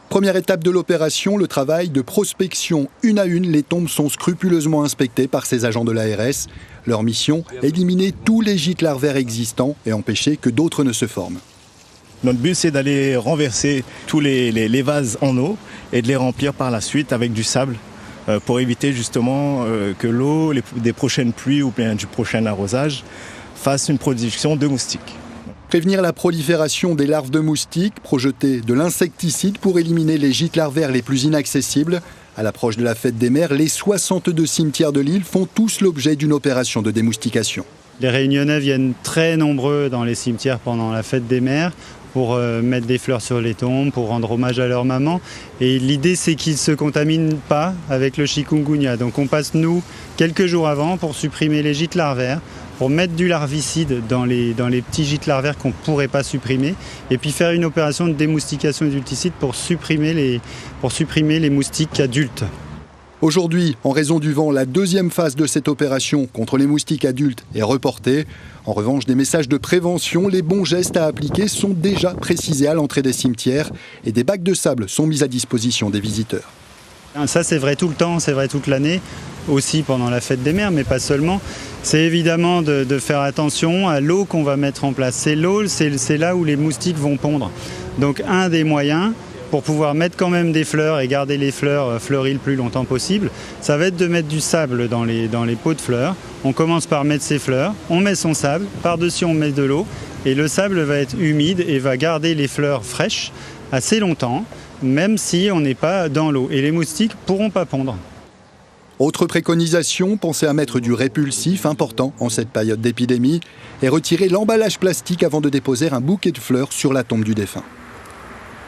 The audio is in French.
Première étape de l'opération, le travail de prospection. Une à une, les tombes sont scrupuleusement inspectées par ces agents de l'ARS. Leur mission, éliminer tous les gîtes larvaires existants et empêcher que d'autres ne se forment. Notre but, c'est d'aller renverser tous les vases en eau et de les remplir par la suite avec du sable pour éviter justement que l'eau des prochaines pluies ou bien du prochain arrosage fasse une production de moustiques. Prévenir la prolifération des larves de moustiques, projeter de l'insecticide pour éliminer les gîtes larvaires les plus inaccessibles. À l'approche de la fête des mers, les 62 cimetières de l'île font tous l'objet d'une opération de démoustication. Les Réunionnais viennent très nombreux dans les cimetières pendant la fête des mers pour mettre des fleurs sur les tombes, pour rendre hommage à leur maman. Et l'idée, c'est qu'ils ne se contaminent pas avec le chikungunya. Donc on passe, nous, quelques jours avant pour supprimer les gîtes larvaires, pour mettre du larvicide dans les petits gîtes larvaires qu'on ne pourrait pas supprimer, et puis faire une opération de démoustication et d'ulticide pour supprimer les moustiques adultes. Aujourd'hui, en raison du vent, la deuxième phase de cette opération contre les moustiques adultes est reportée. En revanche, des messages de prévention, les bons gestes à appliquer sont déjà précisés à l'entrée des cimetières et des bacs de sable sont mis à disposition des visiteurs. Ça, c'est vrai tout le temps, c'est vrai toute l'année, aussi pendant la fête des mers, mais pas seulement. C'est évidemment de faire attention à l'eau qu'on va mettre en place. C'est l'eau, c'est là où les moustiques vont pondre. Donc un des moyens pour pouvoir mettre quand même des fleurs et garder les fleurs fleuries le plus longtemps possible, ça va être de mettre du sable dans les pots de fleurs. On commence par mettre ses fleurs, on met son sable, par-dessus on met de l'eau, et le sable va être humide et va garder les fleurs fraîches assez longtemps, même si on n'est pas dans l'eau. Et les moustiques ne pourront pas pondre. Autre préconisation, pensez à mettre du répulsif, important en cette période d'épidémie, et retirer l'emballage plastique avant de déposer un bouquet de fleurs sur la tombe du défunt.